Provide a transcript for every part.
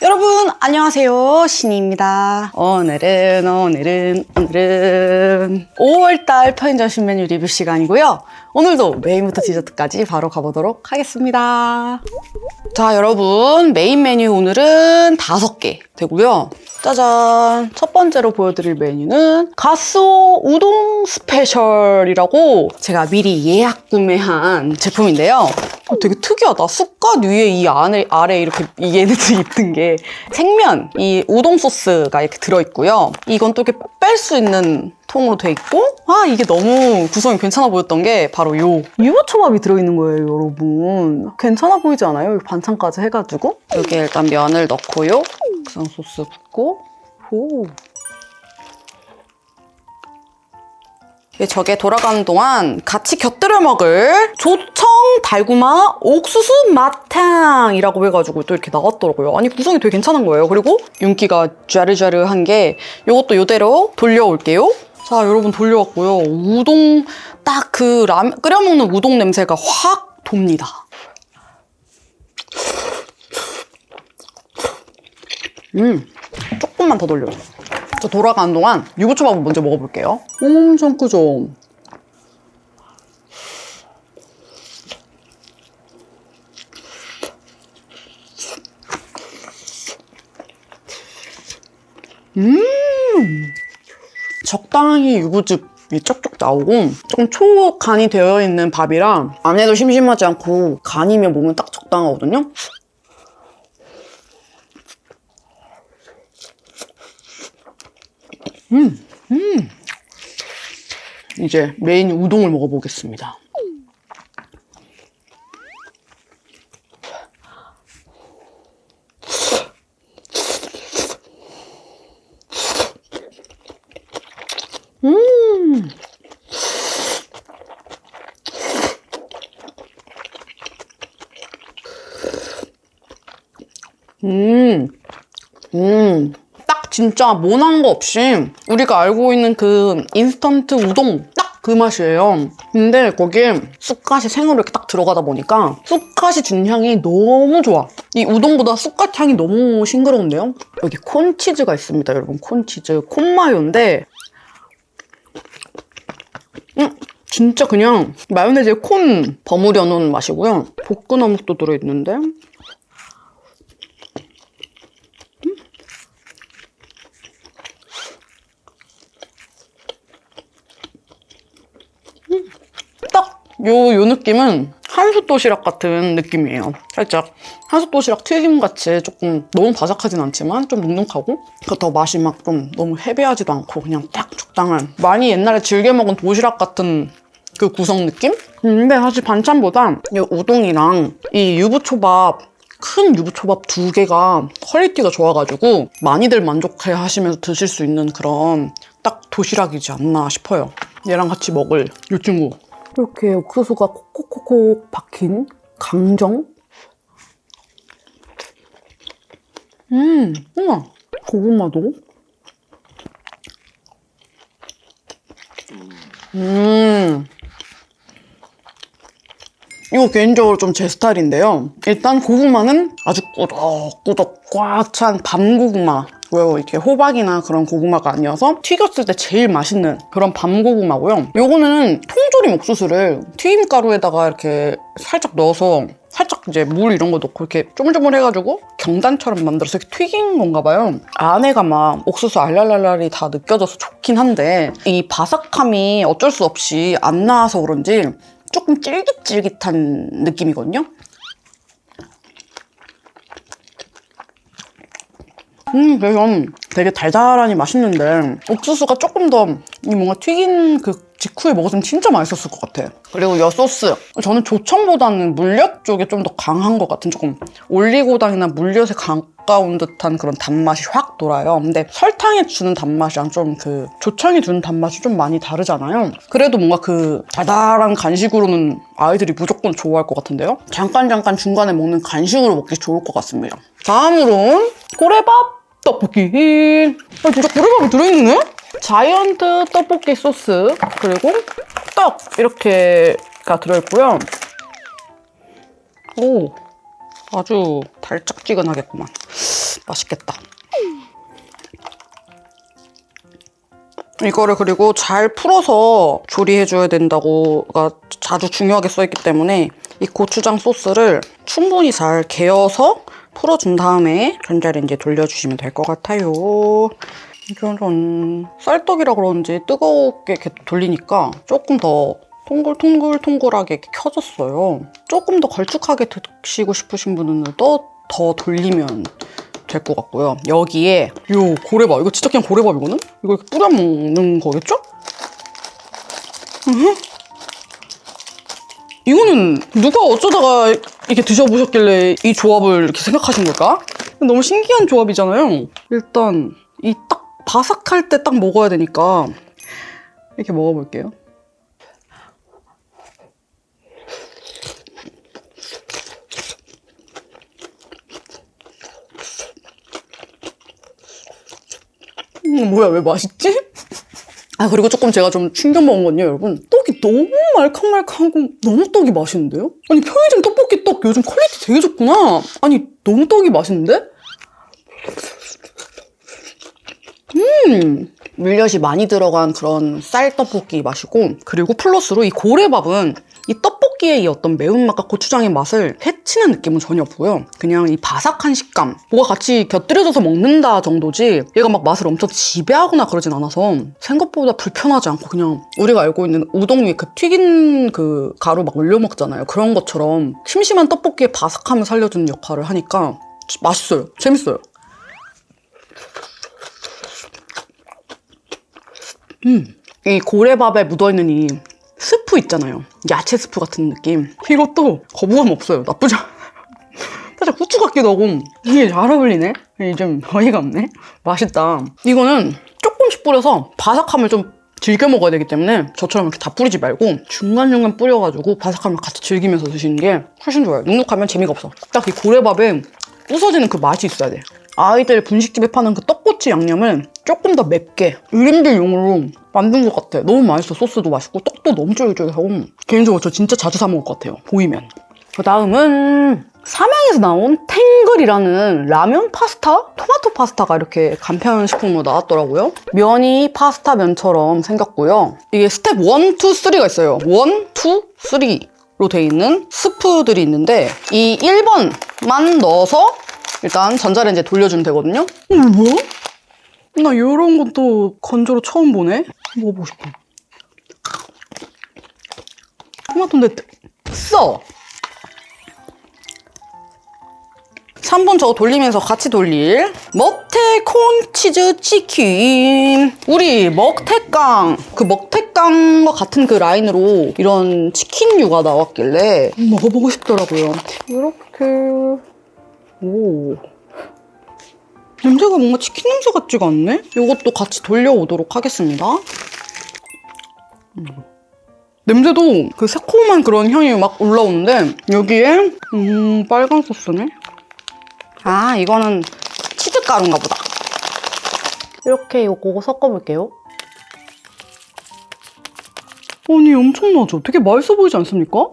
여러분 안녕하세요, 신이입니다. 오늘은 5월달 편의점 신메뉴 리뷰 시간이고요. 오늘도 메인부터 디저트까지 바로 가보도록 하겠습니다. 자, 여러분 메인 메뉴 오늘은 5개 되고요. 짜잔! 첫 번째로 보여드릴 메뉴는 가스오 우동 스페셜이라고 제가 미리 예약 구매한 제품인데요. 되게 특이하다. 쑥갓 위에 이 아래 이렇게 얘네들이 있는 게 생면, 이 우동 소스가 이렇게 들어있고요. 이건 또 이렇게 뺄 수 있는 통으로 돼 있고, 이게 너무 구성이 괜찮아 보였던 게 바로 유부초밥이 들어있는 거예요, 여러분. 괜찮아 보이지 않아요? 여기 반찬까지 해가지고. 여기에 일단 면을 넣고요. 구성 소스 붓고, 저게 돌아가는 동안 같이 곁들여 먹을 조청 달구마 옥수수 마탕이라고 해가지고 또 이렇게 나왔더라고요. 아니, 구성이 되게 괜찮은 거예요. 그리고 윤기가 쫘르좌르한 게 이것도 이대로 돌려올게요. 자, 여러분 돌려왔고요. 우동 딱 그 끓여 먹는 우동 냄새가 확 돕니다. 조금만 더 돌려요. 저 돌아가는 동안 유부초밥을 먼저 먹어볼게요. 엄청 크죠? 적당히 유부즙이 쪽쪽 나오고 조금 초간이 되어 있는 밥이랑 안에도 심심하지 않고 간이면 몸은 딱 적당하거든요. 이제 메인 우동을 먹어보겠습니다. 딱 진짜 모난 거 없이 우리가 알고 있는 그 인스턴트 우동 딱 그 맛이에요. 근데 거기에 쑥갓이 생으로 이렇게 딱 들어가다 보니까 쑥갓이 준 향이 너무 좋아. 이 우동보다 쑥갓 향이 너무 싱그러운데요? 여기 콘치즈가 있습니다, 여러분. 콘치즈, 콘마요인데 진짜 그냥 마요네즈에 콘 버무려 놓은 맛이고요. 볶은어묵도 들어있는데 딱 요 느낌은 한솥 도시락 같은 느낌이에요. 살짝 한솥 도시락 튀김같이 조금 너무 바삭하진 않지만 좀 눅눅하고, 그렇다고 맛이 막 좀 너무 헤비하지도 않고 그냥 딱 적당한, 많이 옛날에 즐겨 먹은 도시락 같은 그 구성 느낌? 근데 사실 반찬보다 이 우동이랑 이 유부초밥, 큰 유부초밥 2개가 퀄리티가 좋아가지고 많이들 만족해 하시면서 드실 수 있는 그런 딱 도시락이지 않나 싶어요. 얘랑 같이 먹을 이 친구. 이렇게 옥수수가 콕콕콕콕 박힌 강정. 우와, 고구마도. 이거 개인적으로 좀 제 스타일인데요. 일단 고구마는 아주 꾸덕꾸덕 꽉 찬 밤고구마. 이렇게 호박이나 그런 고구마가 아니어서 튀겼을 때 제일 맛있는 그런 밤고구마고요. 요거는 통조림 옥수수를 튀김가루에다가 이렇게 살짝 넣어서 살짝 이제 물 이런 거 넣고 이렇게 쪼물쪼물해가지고 경단처럼 만들어서 이렇게 튀긴 건가 봐요. 안에가 막 옥수수 알랄랄랄이 다 느껴져서 좋긴 한데 이 바삭함이 어쩔 수 없이 안 나와서 그런지 조금 쫄깃쫄깃한 느낌이거든요. 그래서 되게 달달하니 맛있는데 옥수수가 조금 더 뭔가 튀긴 그 직후에 먹었으면 진짜 맛있었을 것 같아. 그리고 이 소스, 저는 조청보다는 물엿 쪽에 좀 더 강한 것 같은, 조금 올리고당이나 물엿에 가까운 듯한 그런 단맛이 확 돌아요. 근데 설탕이 주는 단맛이랑 좀 그 조청이 주는 단맛이 좀 많이 다르잖아요. 그래도 뭔가 그 달달한 간식으로는 아이들이 무조건 좋아할 것 같은데요. 잠깐 중간에 먹는 간식으로 먹기 좋을 것 같습니다. 다음으로는 고래밥 떡볶이. 진짜 고래밥이 들어있네? 자이언트 떡볶이 소스, 그리고 떡 이렇게가 들어있고요. 오, 아주 달짝지근하겠구만. 맛있겠다. 이거를 그리고 잘 풀어서 조리해줘야 된다고가 아주 중요하게 써있기 때문에 이 고추장 소스를 충분히 잘 개어서 풀어준 다음에 전자레인지에 돌려주시면 될 것 같아요. 짜잔. 쌀떡이라 그런지 뜨겁게 이렇게 돌리니까 조금 더 통글통글통글하게 이렇게 켜졌어요. 조금 더 걸쭉하게 드시고 싶으신 분은 더 돌리면 될 것 같고요. 여기에 요 고래밥, 이거 진짜 그냥 고래밥이거든? 이거 이렇게 뿌려 먹는 거겠죠? 이거는 누가 어쩌다가 이렇게 드셔보셨길래 이 조합을 이렇게 생각하신 걸까? 너무 신기한 조합이잖아요. 일단 이 딱 바삭할 때 딱 먹어야 되니까 이렇게 먹어볼게요. 뭐야, 왜 맛있지? 아, 그리고 조금 제가 좀 충격 먹은 건요, 여러분. 떡이 너무 말캉말캉하고 너무 떡이 맛있는데요? 아니, 편의점 떡볶이 떡 요즘 퀄리티 되게 좋구나. 아니, 너무 떡이 맛있는데? 물엿이 많이 들어간 그런 쌀떡볶이 맛이고, 그리고 플러스로 이 고래밥은 이 떡볶이의 이 어떤 매운맛과 고추장의 맛을 해치는 느낌은 전혀 없고요. 그냥 이 바삭한 식감, 뭐가 같이 곁들여져서 먹는다 정도지 얘가 막 맛을 엄청 지배하거나 그러진 않아서 생각보다 불편하지 않고 그냥 우리가 알고 있는 우동 위에 그 튀긴 그 가루 막 올려 먹잖아요. 그런 것처럼 심심한 떡볶이의 바삭함을 살려주는 역할을 하니까 맛있어요. 재밌어요. 이 고래밥에 묻어있는 이 스프 있잖아요. 야채 스프 같은 느낌. 이것도 거부감 없어요. 나쁘지 않아. 살짝 후추 같기도 하고 이게 잘 어울리네? 좀 어이가 없네. 맛있다. 이거는 조금씩 뿌려서 바삭함을 좀 즐겨 먹어야 되기 때문에 저처럼 이렇게 다 뿌리지 말고 중간중간 뿌려가지고 바삭함을 같이 즐기면서 드시는 게 훨씬 좋아요. 눅눅하면 재미가 없어. 딱 이 고래밥에 부서지는 그 맛이 있어야 돼. 아이들 분식집에 파는 그 떡꼬치 양념을 조금 더 맵게 1인분용으로 만든 것 같아. 너무 맛있어. 소스도 맛있고 떡도 너무 쫄깃쫄깃하고 개인적으로 저 진짜 자주 사 먹을 것 같아요. 보이면. 그 다음은 삼양에서 나온 탱글이라는 라면 파스타? 토마토 파스타가 이렇게 간편식품으로 나왔더라고요. 면이 파스타 면처럼 생겼고요. 이게 스텝 1, 2, 3가 있어요. 1, 2, 3로 돼 있는 스프들이 있는데 이 1번만 넣어서 일단 전자레인지에 돌려주면 되거든요. 뭐야? 나 이런 것도 건조로 처음 보네? 먹어보고 싶어. 토마토인데 써! 3분 저거 돌리면서 같이 돌릴 먹태 콘치즈 치킨. 우리 먹태깡, 그 먹태깡과 같은 그 라인으로 이런 치킨류가 나왔길래 먹어보고 싶더라고요. 이렇게. 오. 냄새가 뭔가 치킨 냄새 같지가 않네? 이것도 같이 돌려오도록 하겠습니다. 냄새도 그 새콤한 그런 향이 막 올라오는데 여기에 빨간 소스네? 아, 이거는 치즈 가루인가 보다. 이렇게 이거 섞어볼게요. 아니, 엄청나죠? 되게 맛있어 보이지 않습니까?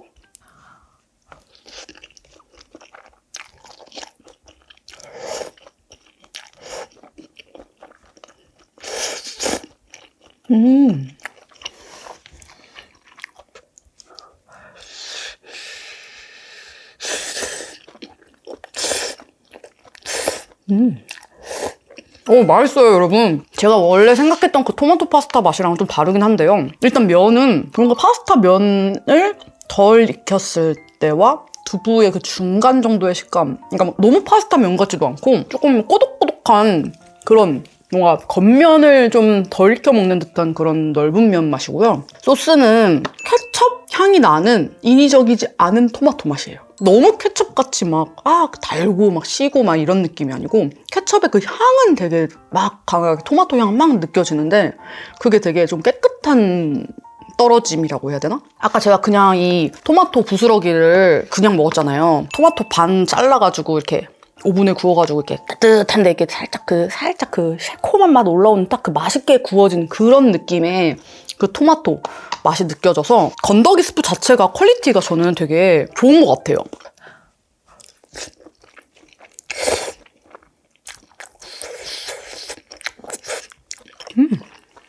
오, 맛있어요, 여러분. 제가 원래 생각했던 그 토마토 파스타 맛이랑은 좀 다르긴 한데요. 일단 면은 뭔가 파스타 면을 덜 익혔을 때와 두부의 그 중간 정도의 식감. 그러니까 막 너무 파스타 면 같지도 않고 조금 꼬독꼬독한 그런 뭔가 겉면을 좀 덜 익혀 먹는 듯한 그런 넓은 면 맛이고요. 소스는 케첩 향이 나는 인위적이지 않은 토마토 맛이에요. 너무 케첩같이 막 달고 막 시고 막 이런 느낌이 아니고 케첩의 그 향은 되게 막 강하게 토마토 향 막 느껴지는데 그게 되게 좀 깨끗한 떨어짐이라고 해야 되나? 아까 제가 그냥 이 토마토 부스러기를 그냥 먹었잖아요. 토마토 반 잘라가지고 이렇게 오븐에 구워가지고 이렇게 따뜻한데 이렇게 살짝 그 새콤한 맛 올라오는 딱 그 맛있게 구워진 그런 느낌의 그 토마토 맛이 느껴져서 건더기 스프 자체가 퀄리티가 저는 되게 좋은 것 같아요.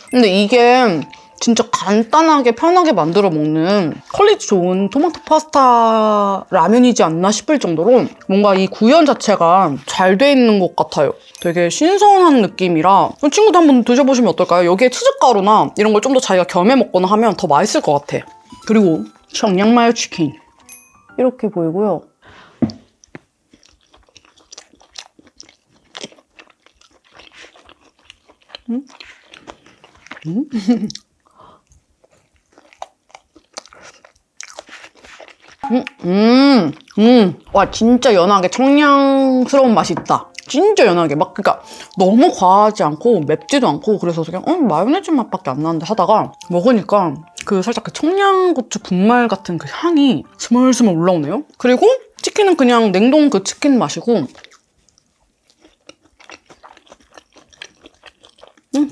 근데 이게 진짜 간단하게 편하게 만들어 먹는 퀄리티 좋은 토마토 파스타 라면이지 않나 싶을 정도로 뭔가 이 구현 자체가 잘 돼 있는 것 같아요. 되게 신선한 느낌이라 친구도 한번 드셔보시면 어떨까요? 여기에 치즈가루나 이런 걸 좀 더 자기가 겸해 먹거나 하면 더 맛있을 것 같아. 그리고 청양마요 치킨 이렇게 보이고요. 와, 진짜 연하게 청량스러운 맛이 있다. 진짜 연하게. 그러니까 너무 과하지 않고 맵지도 않고 그래서 그냥 마요네즈 맛밖에 안 나는데 하다가 먹으니까 살짝 그 청양고추 분말 같은 그 향이 스멀스멀 올라오네요. 그리고 치킨은 그냥 냉동 그 치킨 맛이고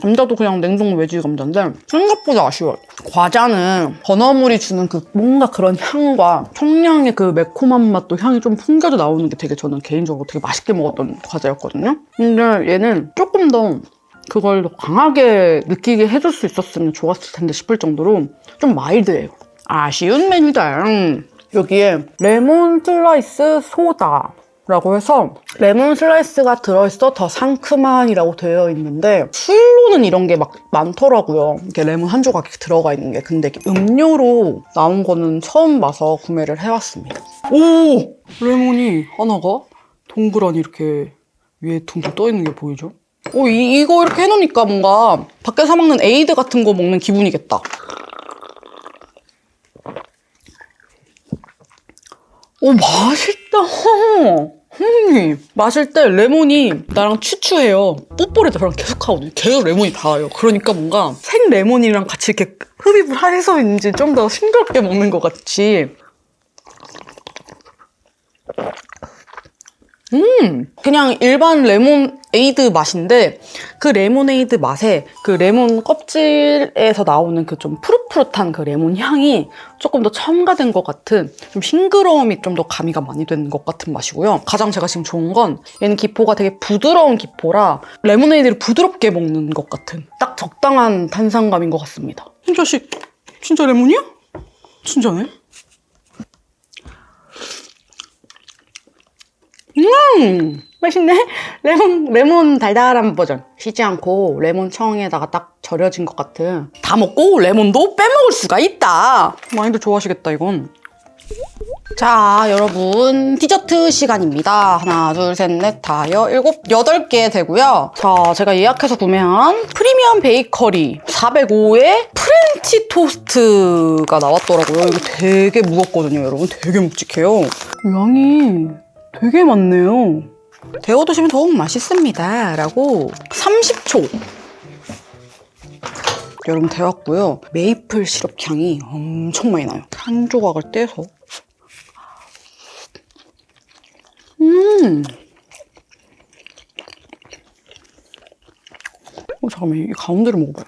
감자도 그냥 냉동 외지 감자인데 생각보다 아쉬워요. 과자는 건어물이 주는 뭔가 그런 향과 청량의 그 매콤한 맛도 향이 좀 풍겨져 나오는 게 되게 저는 개인적으로 되게 맛있게 먹었던 과자였거든요. 근데 얘는 조금 더 그걸 더 강하게 느끼게 해줄 수 있었으면 좋았을 텐데 싶을 정도로 좀 마일드해요. 아쉬운 메뉴다. 여기에 레몬 슬라이스 소다 라고 해서 레몬 슬라이스가 들어있어 더 상큼한이라고 되어 있는데 술로는 이런 게 막 많더라고요. 이렇게 레몬 한 조각 들어가 있는 게. 근데 음료로 나온 거는 처음 봐서 구매를 해왔습니다. 오! 레몬이 하나가 동그라니 이렇게 위에 둥둥 떠 있는 게 보이죠? 이거 이렇게 해놓으니까 뭔가 밖에서 사 먹는 에이드 같은 거 먹는 기분이겠다. 맛있다. 마실 때 레몬이 나랑 추추해요. 뽀뽀를 저랑 계속 하거든요. 계속 레몬이 닿아요. 그러니까 뭔가 생 레몬이랑 같이 이렇게 흡입을 해서인지 좀 더 싱그럽게 먹는 것 같이. 그냥 일반 레몬에이드 맛인데 그 레모네이드 맛에 그 레몬 껍질에서 나오는 그 좀 푸릇푸릇한 그 레몬 향이 조금 더 첨가된 것 같은 좀 싱그러움이 좀 더 가미가 많이 되는 것 같은 맛이고요. 가장 제가 지금 좋은 건 얘는 기포가 되게 부드러운 기포라 레모네이드를 부드럽게 먹는 것 같은 딱 적당한 탄산감인 것 같습니다. 이 자식 진짜 레몬이야? 진짜네? 맛있네. 레몬 달달한 버전. 쉬지 않고 레몬 청에다가 딱 절여진 것 같은. 다 먹고 레몬도 빼먹을 수가 있다. 많이들 좋아하시겠다 이건. 자, 여러분 디저트 시간입니다. 하나, 둘, 셋, 넷, 다여, 일곱, 8개 되고요. 자, 제가 예약해서 구매한 프리미엄 베이커리 405의 프렌치 토스트가 나왔더라고요. 이거 되게 무겁거든요, 여러분. 되게 묵직해요. 양이 되게 많네요. 데워 드시면 더욱 맛있습니다. 라고 30초. 여러분 데웠고요. 메이플 시럽 향이 엄청 많이 나요. 한 조각을 떼서. 잠깐만, 이 가운데를 먹어봐요.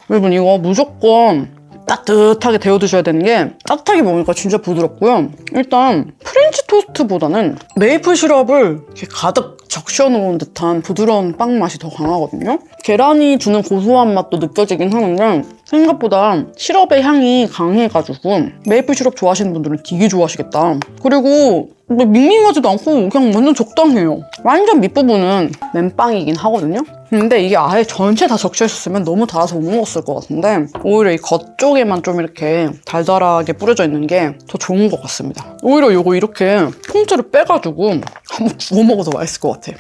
여러분 이거 무조건 따뜻하게 데워 드셔야 되는 게 따뜻하게 먹으니까 진짜 부드럽고요. 일단 프렌치 토스트보다는 메이플 시럽을 이렇게 가득 적셔놓은 듯한 부드러운 빵 맛이 더 강하거든요. 계란이 주는 고소한 맛도 느껴지긴 하는데 생각보다 시럽의 향이 강해가지고 메이플 시럽 좋아하시는 분들은 되게 좋아하시겠다. 그리고 밍밍하지도 않고 그냥 완전 적당해요. 완전 밑부분은 맨빵이긴 하거든요. 근데 이게 아예 전체 다 적셔 있었으면 너무 달아서 못 먹었을 것 같은데 오히려 이 겉쪽에만 좀 이렇게 달달하게 뿌려져 있는 게 더 좋은 것 같습니다. 오히려 이거 이렇게 통째로 빼가지고 한번 구워 먹어도 맛있을 것 같아요.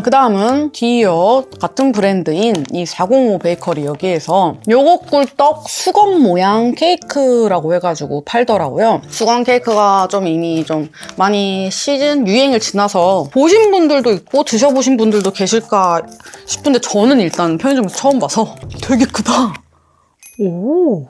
그 다음은 디어 같은 브랜드인 이 405 베이커리 여기에서 요거 꿀떡 수건 모양 케이크라고 해가지고 팔더라고요. 수건 케이크가 좀 이미 좀 많이 시즌 유행을 지나서 보신 분들도 있고 드셔보신 분들도 계실까 싶은데 저는 일단 편의점에서 처음 봐서 되게 크다. 오.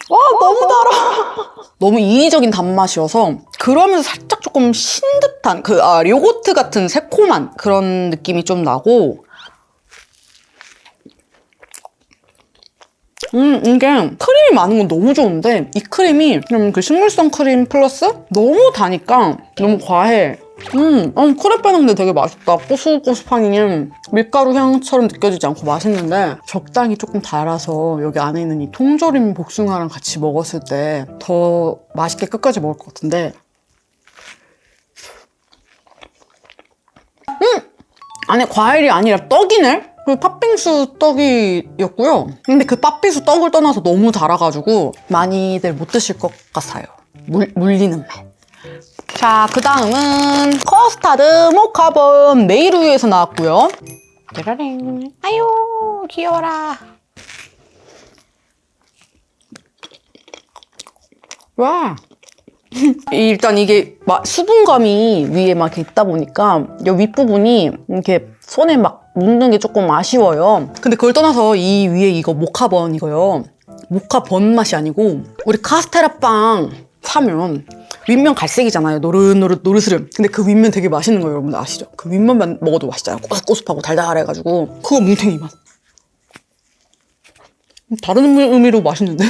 와, 너무 달아. 너무 인위적인 단맛이어서 그러면서 살짝 조금 신듯한 요거트 같은 새콤한 그런 느낌이 좀 나고 이게 크림이 많은 건 너무 좋은데 이 크림이 좀 그 식물성 크림 플러스 너무 다니까 너무 과해. 크레페 넣는데 되게 맛있다. 고소고소하니 밀가루 향처럼 느껴지지 않고 맛있는데 적당히 조금 달아서 여기 안에 있는 이 통조림 복숭아랑 같이 먹었을 때 더 맛있게 끝까지 먹을 것 같은데 안에 과일이 아니라 떡이네? 그 팥빙수 떡이었고요. 근데 그 팥빙수 떡을 떠나서 너무 달아가지고 많이들 못 드실 것 같아요. 물리는 맛. 자, 그 다음은 커스타드 모카본 네일 우유에서 나왔고요. 짜라랭. 아유, 귀여워라. 와. 일단 이게 막 수분감이 위에 막 이렇게 있다 보니까 이 윗부분이 이렇게 손에 막 묻는 게 조금 아쉬워요. 근데 그걸 떠나서 이 위에 이거 모카번 이거요. 모카번 맛이 아니고 우리 카스테라 빵 사면 윗면 갈색이잖아요. 노릇노릇. 근데 그 윗면 되게 맛있는 거예요. 여러분들 아시죠? 그 윗면만 먹어도 맛있잖아요. 꼬숩꼬숩하고 달달해가지고 그거 뭉탱이 맛. 다른 의미로 맛있는데?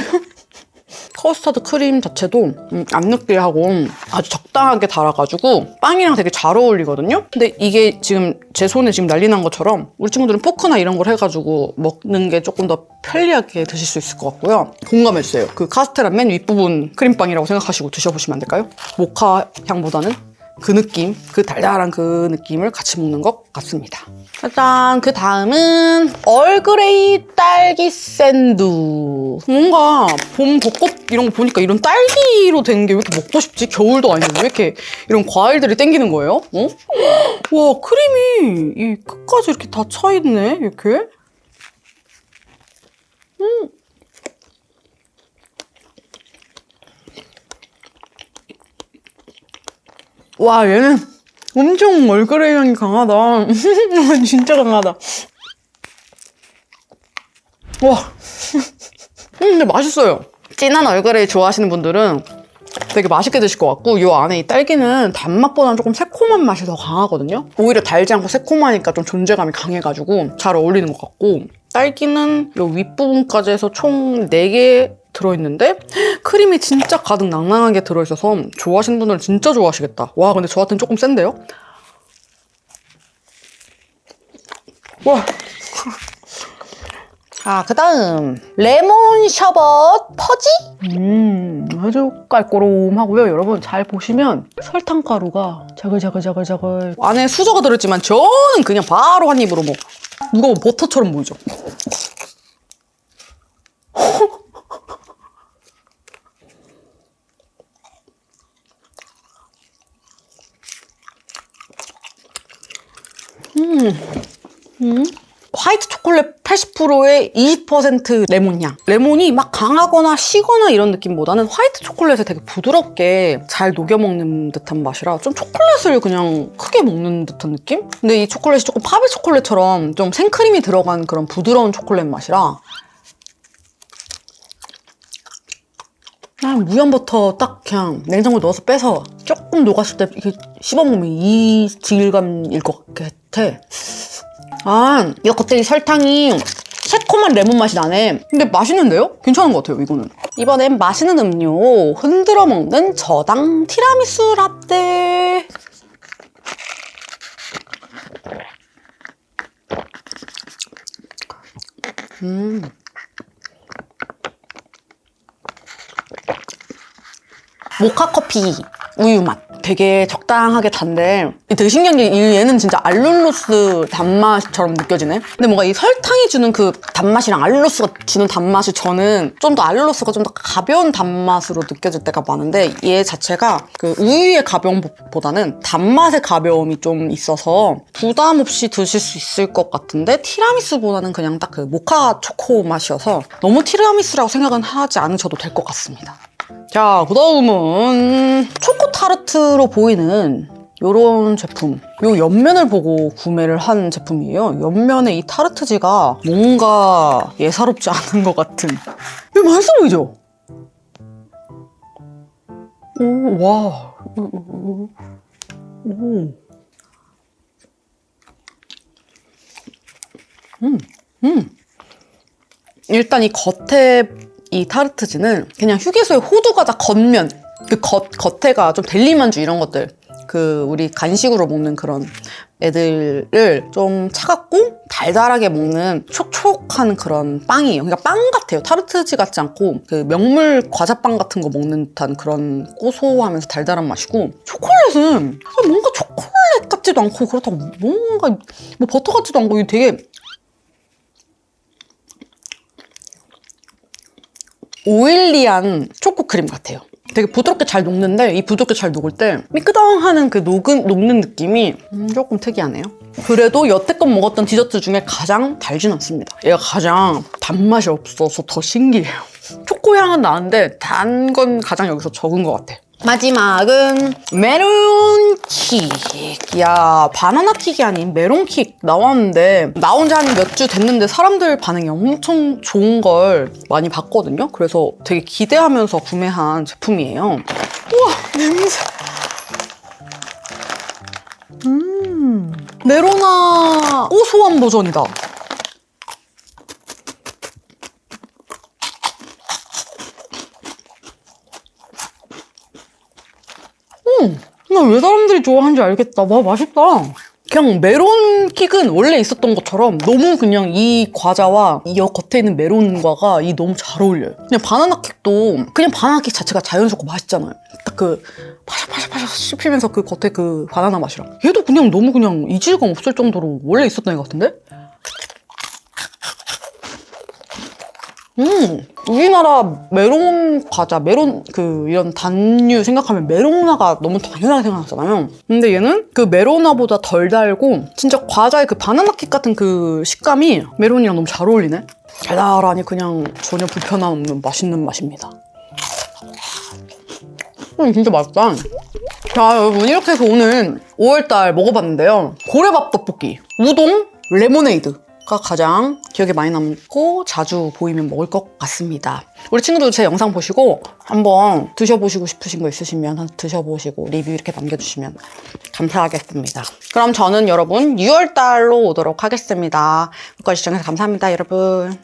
커스터드 크림 자체도 안 느끼하고 아주 적당하게 달아가지고 빵이랑 되게 잘 어울리거든요? 근데 이게 지금 제 손에 지금 난리 난 것처럼 우리 친구들은 포크나 이런 걸 해가지고 먹는 게 조금 더 편리하게 드실 수 있을 것 같고요. 공감해주세요. 그 카스테라 맨 윗부분 크림빵이라고 생각하시고 드셔보시면 안 될까요? 모카 향보다는 그 느낌, 그 달달한 그 느낌을 같이 먹는 것 같습니다. 짜잔! 그 다음은 얼그레이 딸기 샌두. 뭔가 봄, 벚꽃 이런 거 보니까 이런 딸기로 된 게 왜 이렇게 먹고 싶지? 겨울도 아닌데 왜 이렇게 이런 과일들이 땡기는 거예요? 어? 와, 크림이 이 끝까지 이렇게 다 차있네, 이렇게. 와, 얘는 엄청 얼그레이 향이 강하다. 진짜 강하다. 와. 근데 맛있어요. 진한 얼그레이 좋아하시는 분들은 되게 맛있게 드실 것 같고 이 안에 이 딸기는 단맛보다는 조금 새콤한 맛이 더 강하거든요. 오히려 달지 않고 새콤하니까 좀 존재감이 강해가지고 잘 어울리는 것 같고 딸기는 이 윗부분까지 해서 총 4개 들어있는데 크림이 진짜 가득 낭낭하게 들어있어서 좋아하시는 분들은 진짜 좋아하시겠다. 와, 근데 저한테는 조금 센데요? 와. 자, 그 다음 레몬 셔벗 퍼지? 아주 깔꼬롬하고요. 여러분 잘 보시면 설탕가루가 자글자글 안에 수저가 들어있지만 저는 그냥 바로 한 입으로 누가 버터처럼 보이죠? 화이트 초콜릿 80%에 20% 레몬향. 레몬이 막 강하거나 시거나 이런 느낌보다는 화이트 초콜릿을 되게 부드럽게 잘 녹여 먹는 듯한 맛이라 좀 초콜릿을 그냥 크게 먹는 듯한 느낌? 근데 이 초콜릿이 조금 파베 초콜릿처럼 좀 생크림이 들어간 그런 부드러운 초콜릿 맛이라 그냥 무염버터 딱 그냥 냉장고에 넣어서 빼서 조금 녹았을 때 이렇게 씹어먹으면 이 질감일 것 같아. 아, 이 겉에 설탕이 새콤한 레몬 맛이 나네. 근데 맛있는데요? 괜찮은 것 같아요, 이거는. 이번엔 마시는 음료, 흔들어 먹는 저당 티라미수 라떼. 모카 커피 우유 맛. 되게 적당하게 단데 되게 신기한 게 얘는 진짜 알룰로스 단맛처럼 느껴지네. 근데 뭔가 이 설탕이 주는 그 단맛이랑 알룰로스가 주는 단맛이 저는 좀 더 알룰로스가 좀 더 가벼운 단맛으로 느껴질 때가 많은데 얘 자체가 그 우유의 가벼움보다는 단맛의 가벼움이 좀 있어서 부담 없이 드실 수 있을 것 같은데 티라미수보다는 그냥 딱 그 모카 초코 맛이어서 너무 티라미수라고 생각은 하지 않으셔도 될 것 같습니다. 자, 그 다음은 초코 타르트로 보이는 이런 제품. 이 옆면을 보고 구매를 한 제품이에요. 옆면에 이 타르트지가 뭔가 예사롭지 않은 것 같은. 이거 맛있어 보이죠? 오, 와. 오. 일단 이 겉에 이 타르트지는 그냥 휴게소의 호두과자 겉면, 그 겉에가 좀 델리만주 이런 것들, 그 우리 간식으로 먹는 그런 애들을 좀 차갑고 달달하게 먹는 촉촉한 그런 빵이에요. 그러니까 빵 같아요. 타르트지 같지 않고 그 명물 과자빵 같은 거 먹는 듯한 그런 고소하면서 달달한 맛이고, 초콜릿은 뭔가 초콜릿 같지도 않고 그렇다고 뭔가 뭐 버터 같지도 않고 되게 오일리한 초코크림 같아요. 되게 부드럽게 잘 녹는데 이 부드럽게 잘 녹을 때 미끄덩하는 그 녹는 느낌이 조금 특이하네요. 그래도 여태껏 먹었던 디저트 중에 가장 달진 않습니다. 얘가 가장 단맛이 없어서 더 신기해요. 초코향은 나는데 단 건 가장 여기서 적은 것 같아. 마지막은 메론킥. 야, 바나나킥이 아닌 메론킥 나왔는데 나온 지 한 몇 주 됐는데 사람들 반응이 엄청 좋은 걸 많이 봤거든요. 그래서 되게 기대하면서 구매한 제품이에요. 우와, 냄새. 메로나 고소한 버전이다. 왜 사람들이 좋아하는지 알겠다. 와, 맛있다. 그냥 메론킥은 원래 있었던 것처럼 너무 그냥 이 과자와 이 겉에 있는 메론과가 너무 잘 어울려요. 그냥 바나나킥도 그냥 바나나킥 자체가 자연스럽고 맛있잖아요. 딱 그 파샤파샤파샤 씹히면서 그 겉에 그 바나나 맛이랑. 얘도 그냥 너무 그냥 이질감 없을 정도로 원래 있었던 애 같은데? 우리나라 메론 과자, 메론 이런 단류 생각하면 메로나가 너무 당연하게 생각나잖아요. 근데 얘는 그 메로나보다 덜 달고 진짜 과자의 그 바나나킥 같은 그 식감이 메론이랑 너무 잘 어울리네. 달달하니 그냥 전혀 불편함 없는 맛있는 맛입니다. 진짜 맛있다. 자, 여러분, 이렇게 해서 오늘 5월달 먹어봤는데요. 고래밥 떡볶이, 우동, 레모네이드가 가장 기억에 많이 남고 자주 보이면 먹을 것 같습니다. 우리 친구들 제 영상 보시고 한번 드셔보시고 싶으신 거 있으시면 드셔보시고 리뷰 이렇게 남겨주시면 감사하겠습니다. 그럼 저는 여러분 6월달로 오도록 하겠습니다. 끝까지 시청해서 감사합니다, 여러분.